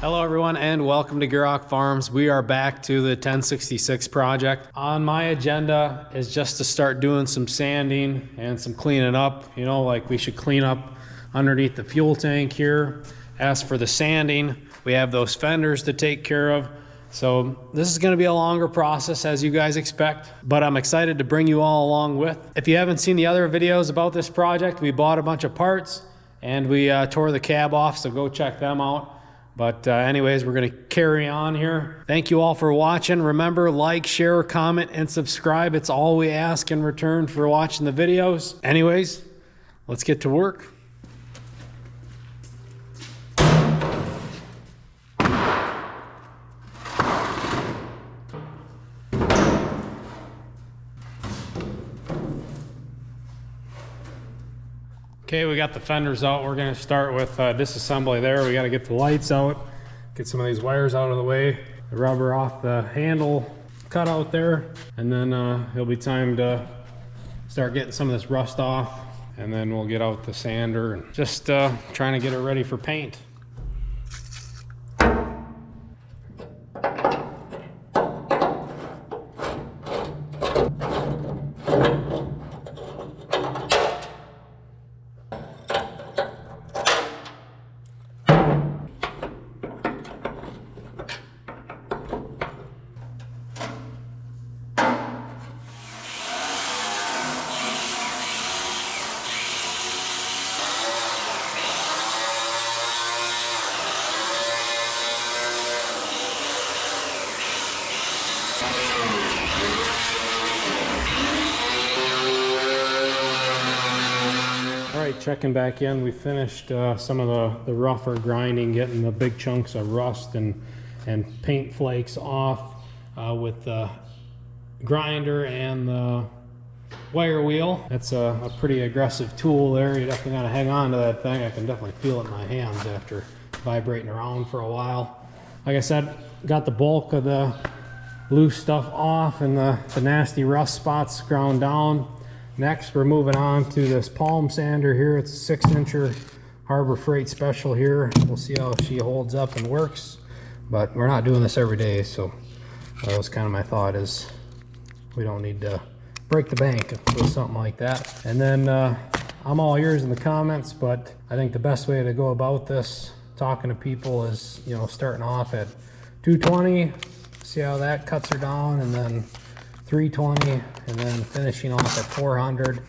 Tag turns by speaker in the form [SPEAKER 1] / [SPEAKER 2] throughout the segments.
[SPEAKER 1] Hello everyone and welcome to Gierok Farms. We are back to the 1066 project. On my agenda is just to start doing some sanding and some cleaning up. You know, like we should clean up underneath the fuel tank here. As for the sanding, we have those fenders to take care of. So this is going to be a longer process as you guys expect, but I'm excited to bring you all along with. If you haven't seen the other videos about this project, we bought a bunch of parts and we tore the cab off, so go check them out. But anyways, we're going to carry on here. Thank you all for watching. Remember, like, share, comment, and subscribe. It's all we ask in return for watching the videos. Anyways, let's get to work. Okay, we got the fenders out. We're going to start with disassembly there. We got to get the lights out, get some of these wires out of the way, the rubber off the handle cut out there, and then it'll be time to start getting some of this rust off, and then we'll get out the sander and just trying to get it ready for paint. Checking back in, we finished some of the rougher grinding, getting the big chunks of rust and paint flakes off with the grinder and the wire wheel. That's a pretty aggressive tool there. You definitely got to hang on to that thing. I can definitely feel it in my hands after vibrating around for a while. Like I said, got the bulk of the loose stuff off and the nasty rust spots ground down. Next, we're moving on to this palm sander here. It's a 6-incher Harbor Freight special here. We'll see how she holds up and works, but we're not doing this every day, so that was kind of my thought, is we don't need to break the bank with something like that. And then I'm all ears in the comments, but I think the best way to go about this, talking to people, is, you know, starting off at 220, see how that cuts her down, and then 320, and then finishing off at 400.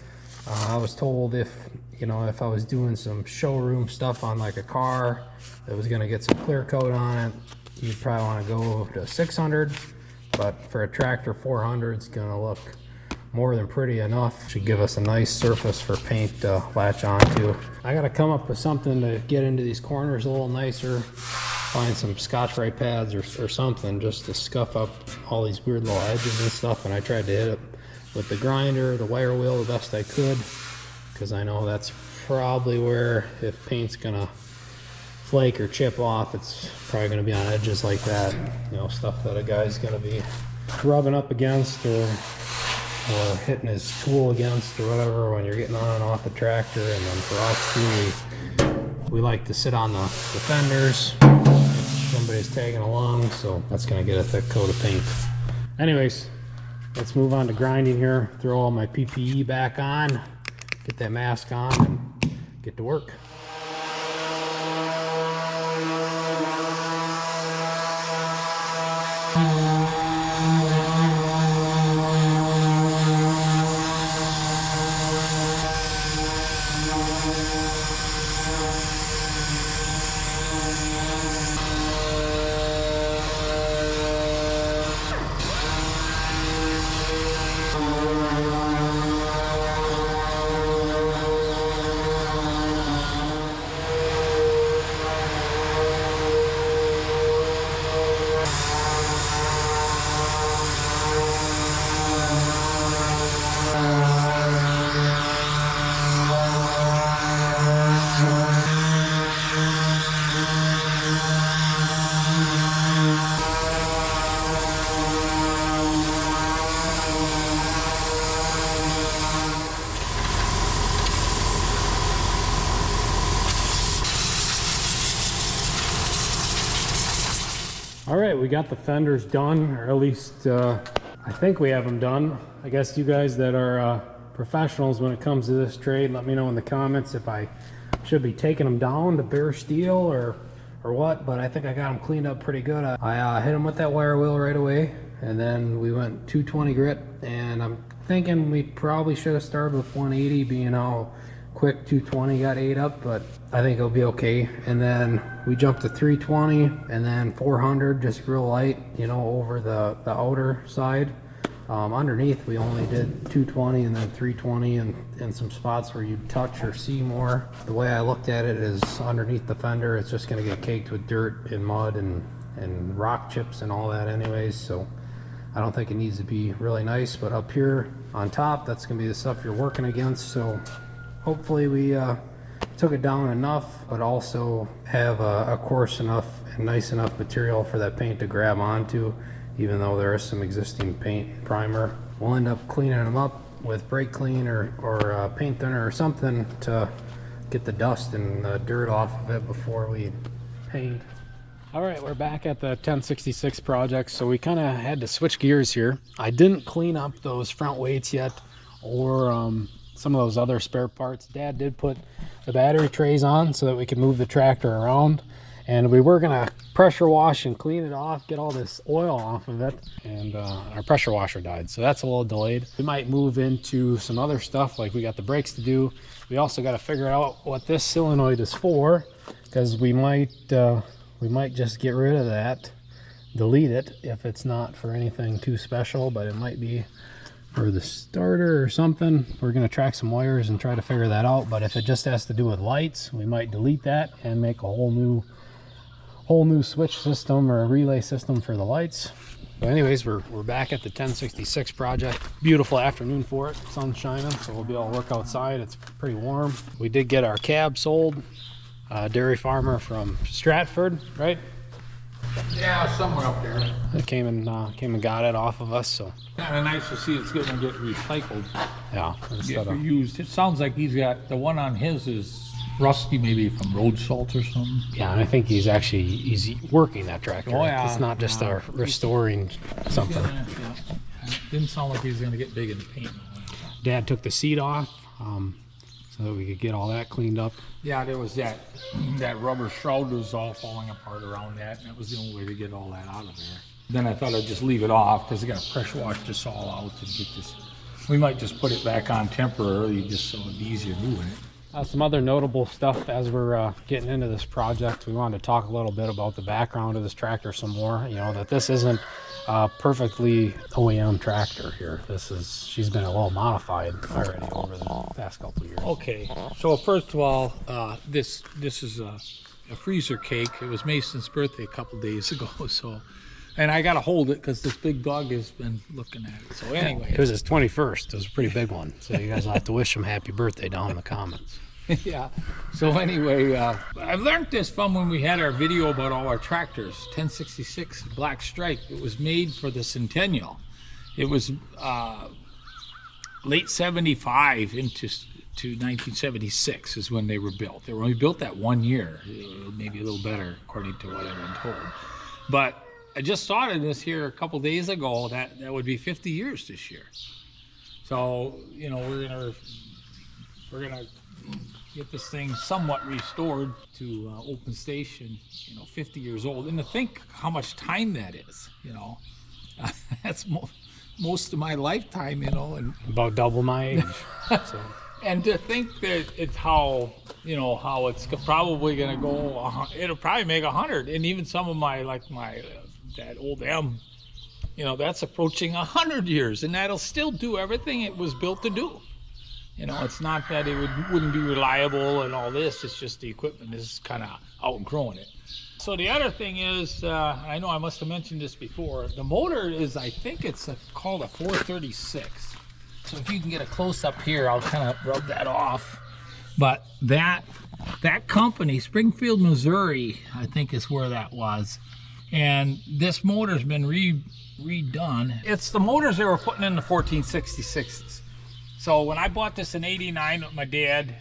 [SPEAKER 1] I was told if I was doing some showroom stuff on like a car that was going to get some clear coat on it, you'd probably want to go to 600, but for a tractor, 400 is going to look more than pretty enough. Should give us a nice surface for paint to latch onto. I got to come up with something to get into these corners a little nicer. Find some Scotch-Brite pads or something just to scuff up all these weird little edges and stuff, and I tried to hit it with the grinder, the wire wheel, the best I could, because I know that's probably where, if paint's gonna flake or chip off, it's probably gonna be on edges like that, you know, stuff that a guy's gonna be rubbing up against or hitting his tool against or whatever when you're getting on and off the tractor. And then for us too, we like to sit on the fenders. Somebody's tagging along, so that's gonna get a thick coat of paint. Anyways, let's move on to grinding here. Throw all my PPE back on, get that mask on, and get to work. All right, we got the fenders done, or at least I think we have them done. I guess you guys that are professionals when it comes to this trade, let me know in the comments if I should be taking them down to bare steel or what, but I think I got them cleaned up pretty good. I hit them with that wire wheel right away, and then we went 220 grit, and I'm thinking we probably should have started with 180, being how quick 220 got ate up, but I think it'll be okay. And then we jumped to 320 and then 400, just real light, you know, over the outer side. Underneath we only did 220 and then 320 and some spots where you touch or see more. The way I looked at it is underneath the fender it's just going to get caked with dirt and mud and rock chips and all that anyways, so I don't think it needs to be really nice. But up here on top, that's going to be the stuff you're working against, so hopefully we took it down enough, but also have a coarse enough and nice enough material for that paint to grab onto, even though there is some existing paint primer. We'll end up cleaning them up with brake clean or paint thinner or something to get the dust and the dirt off of it before we paint. All right, we're back at the 1066 project, so we kind of had to switch gears here. I didn't clean up those front weights yet, or some of those other spare parts. Dad did put the battery trays on so that we could move the tractor around, and we were gonna pressure wash and clean it off, get all this oil off of it, and our pressure washer died, so that's a little delayed. We might move into some other stuff, like we got the brakes to do. We also got to figure out what this solenoid is for, because we might just get rid of that, delete it if it's not for anything too special, but it might be for the starter or something. We're going to track some wires and try to figure that out, but if it just has to do with lights, we might delete that and make a whole new switch system or a relay system for the lights. But anyways, we're back at the 1066 project. Beautiful afternoon for it, sun's shining, so we'll be able to work outside. It's pretty warm. We did get our cab sold. Dairy farmer from Stratford, right?
[SPEAKER 2] Yeah, somewhere up there.
[SPEAKER 1] It came and got it off of us, so
[SPEAKER 2] Kind of nice to see it's going to get recycled.
[SPEAKER 1] yeah.
[SPEAKER 2] Get reused. It sounds like he's got the one on his is rusty, maybe from road salt or something.
[SPEAKER 1] Yeah, and I think he's working that tractor.
[SPEAKER 2] Oh, yeah.
[SPEAKER 1] It's not just restoring something.
[SPEAKER 2] Yeah. Didn't sound like he was going to get big in the paint.
[SPEAKER 1] Dad took the seat off so that we could get all that cleaned up.
[SPEAKER 2] Yeah, there was that rubber shroud was all falling apart around that, and that was the only way to get all that out of there. Then I thought I'd just leave it off because I got to pressure wash this all out and get this. We might just put it back on temporarily just so it'd be easier moving it.
[SPEAKER 1] Some other notable stuff as we're getting into this project. We wanted to talk a little bit about the background of this tractor some more. You know, that this isn't a perfectly OEM tractor here. She's been a little modified already over the past couple of years.
[SPEAKER 2] Okay, so first of all, this is a freezer cake. It was Mason's birthday a couple days ago, so, and I gotta hold it because this big dog has been looking at it. So anyway,
[SPEAKER 1] it was his 21st. It was a pretty big one. So you guys will have to wish him happy birthday down in the comments.
[SPEAKER 2] Yeah. So anyway, I learned this from when we had our video about all our tractors. 1066 Black Stripe. It was made for the Centennial. It was late 75 into 1976 is when they were built. They were only built that 1 year, maybe a little better according to what I've been told. But I just started this here a couple days ago. That would be 50 years this year. So you know we're gonna get this thing somewhat restored to open station. 50 years old, and to think how much time that is. That's most of my lifetime. And
[SPEAKER 1] about double my age. So.
[SPEAKER 2] And to think that it's how it's probably going to go, it'll probably make 100, and even some of that old M, that's approaching 100 years, and that'll still do everything it was built to do. It's not that it wouldn't be reliable and all this, it's just the equipment is kind of outgrowing it. So the other thing is, I know I must have mentioned this before, the motor is, I think it's called a 436. So if you can get a close-up here, I'll kind of rub that off. But that company, Springfield, Missouri, I think is where that was. And this motor's been redone. It's the motors they were putting in the 1466s. So when I bought this in '89 with my dad,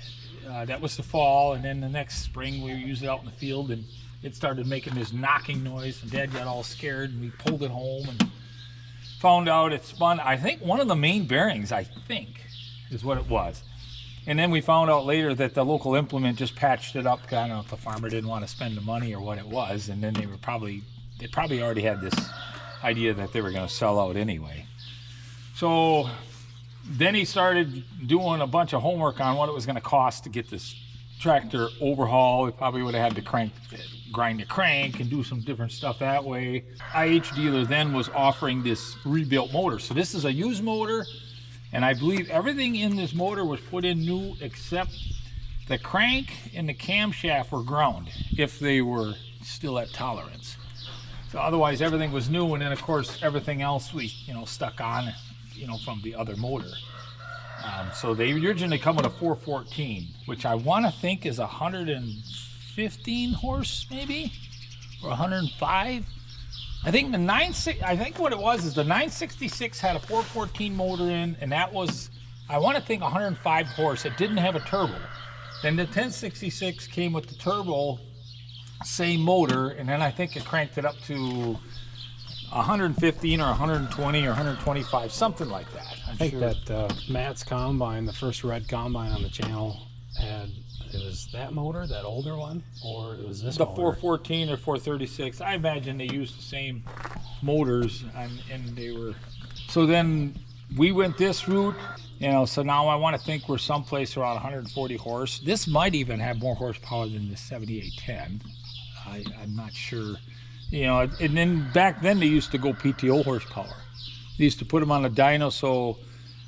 [SPEAKER 2] That was the fall, and then the next spring we used it out in the field, and it started making this knocking noise, and Dad got all scared, and we pulled it home and found out it spun, I think, one of the main bearings, I think, is what it was. And then we found out later that the local implement just patched it up. I don't know if the farmer didn't want to spend the money or what it was, and then they probably already had this idea that they were going to sell out anyway. So then he started doing a bunch of homework on what it was going to cost to get this tractor overhaul. We probably would have had to grind the crank and do some different stuff that way. IH dealer then was offering this rebuilt motor. So this is a used motor, and I believe everything in this motor was put in new except the crank and the camshaft were ground if they were still at tolerance. So otherwise everything was new, and then of course everything else we stuck on from the other motor. So they originally come with a 414, which I want to think is 115 horse maybe, or 105. I think what it was is the 966 had a 414 motor in, and that was, I want to think, 105 horse. It didn't have a turbo. Then the 1066 came with the turbo, same motor, and then I think it cranked it up to 115 or 120 or 125, something like that.
[SPEAKER 1] I think that Matt's combine, the first red combine on the channel, it was that motor, that older one, or it was this
[SPEAKER 2] the
[SPEAKER 1] motor?
[SPEAKER 2] 414 or 436. I imagine they used the same motors, and they were. So then we went this route, so now I want to think we're someplace around 140 horse. This might even have more horsepower than the 7810. I'm not sure. And then back then they used to go PTO horsepower. They used to put them on a dyno, so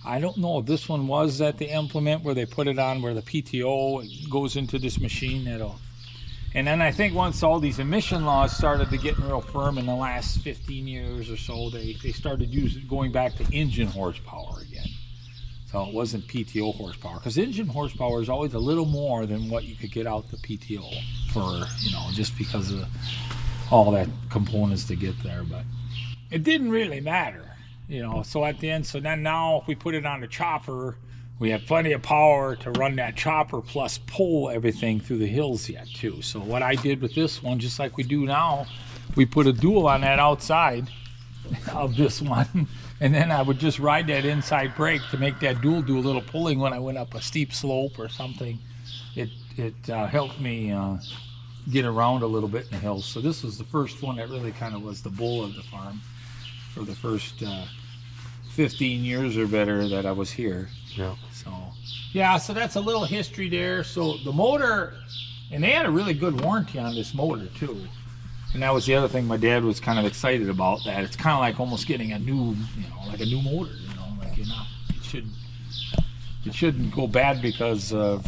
[SPEAKER 2] I don't know if this one was at the implement where they put it on where the PTO goes into this machine. And then I think once all these emission laws started to get real firm in the last 15 years or so, they started going back to engine horsepower again. So it wasn't PTO horsepower, because engine horsepower is always a little more than what you could get out the PTO for, just because of all that components to get there. But it didn't really matter, so at the end, so then now if we put it on the chopper, we have plenty of power to run that chopper plus pull everything through the hills yet too. So what I did with this one, just like we do now, we put a dual on that outside of this one, and then I would just ride that inside brake to make that dual do a little pulling when I went up a steep slope or something. It helped me get around a little bit in the hills. So this was the first one that really kind of was the bull of the farm for the first 15 years or better that I was here.
[SPEAKER 1] Yeah.
[SPEAKER 2] So that's a little history there. So the motor, and they had a really good warranty on this motor too. And that was the other thing my dad was kind of excited about, that it's kind of like almost getting a new, like a new motor, like it shouldn't go bad because of,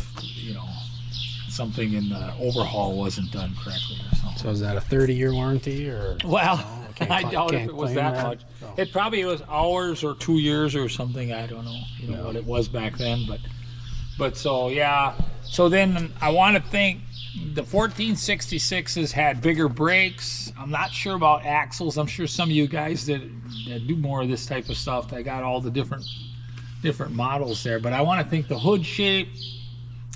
[SPEAKER 2] something in the overhaul wasn't done correctly or something.
[SPEAKER 1] So is that a 30-year warranty, or?
[SPEAKER 2] Well, I doubt if it was that much. So. It probably was hours or 2 years or something. I don't know, what it was back then. But so, yeah. So then I want to think the 1466s had bigger brakes. I'm not sure about axles. I'm sure some of you guys that do more of this type of stuff, they got all the different models there. But I want to think the hood shape,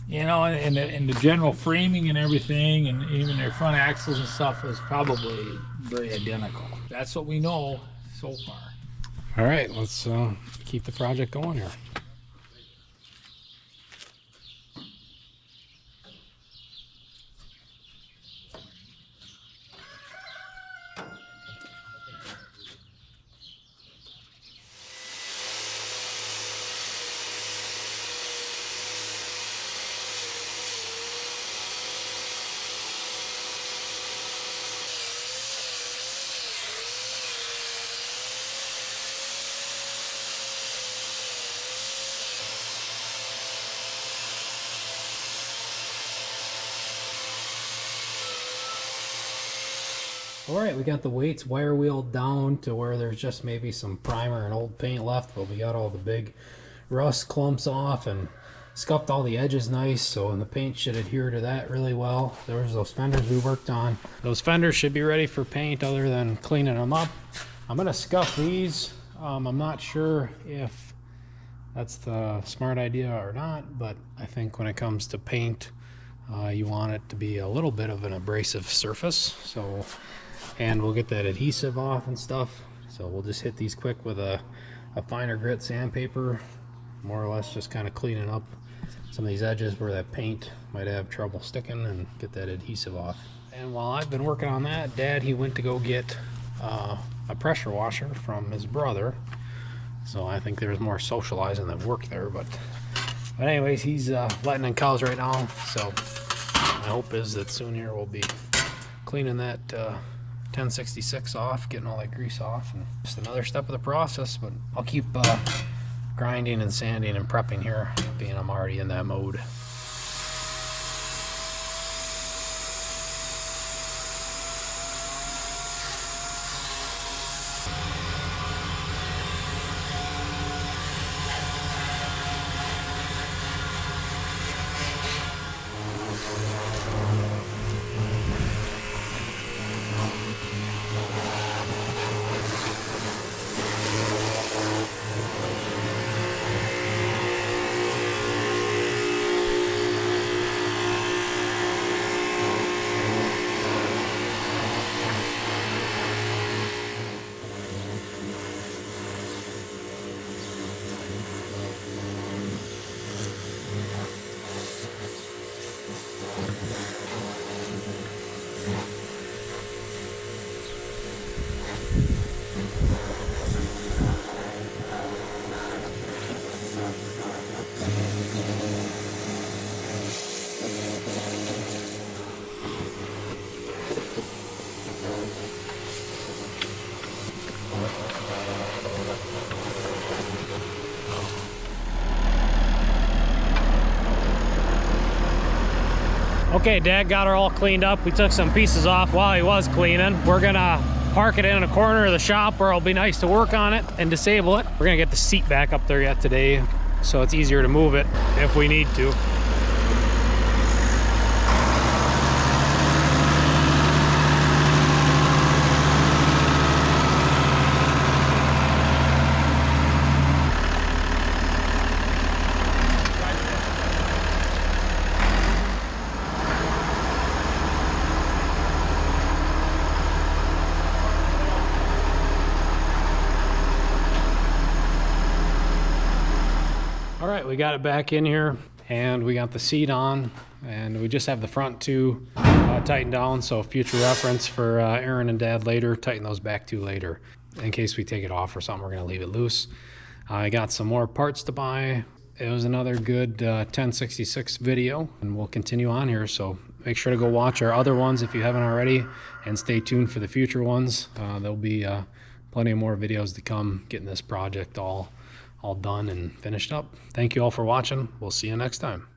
[SPEAKER 2] and the general framing and everything, and even their front axles and stuff is probably very identical. That's what we know so far.
[SPEAKER 1] All right, let's keep the project going here. All right, we got the weights wire wheeled down to where there's just maybe some primer and old paint left, but we got all the big rust clumps off and scuffed all the edges nice, so and the paint should adhere to that really well. There's those fenders we worked on. Those fenders should be ready for paint other than cleaning them up. I'm gonna scuff these. I'm not sure if that's the smart idea or not, but I think when it comes to paint, you want it to be a little bit of an abrasive surface. So, and we'll get that adhesive off and stuff. So we'll just hit these quick with a finer grit sandpaper, more or less just kind of cleaning up some of these edges where that paint might have trouble sticking, and get that adhesive off. And while I've been working on that, Dad, he went to go get a pressure washer from his brother. So I think there's more socializing than work there, but anyways, he's letting in cows right now. So my hope is that soon here we'll be cleaning that 1066 off, getting all that grease off, and just another step of the process. But I'll keep grinding and sanding and prepping here, being I'm already in that mode. Okay, Dad got her all cleaned up. We took some pieces off while he was cleaning. We're gonna park it in a corner of the shop where it'll be nice to work on it and disable it. We're gonna get the seat back up there yet today, so it's easier to move it if we need to. All right, we got it back in here, and we got the seat on, and we just have the front two tightened down, so future reference for Aaron and Dad later, tighten those back two later. In case we take it off or something, we're gonna leave it loose. I got some more parts to buy. It was another good 1066 video, and we'll continue on here, so make sure to go watch our other ones if you haven't already, and stay tuned for the future ones. There'll be plenty of more videos to come, getting this project all done and finished up. Thank you all for watching. We'll see you next time.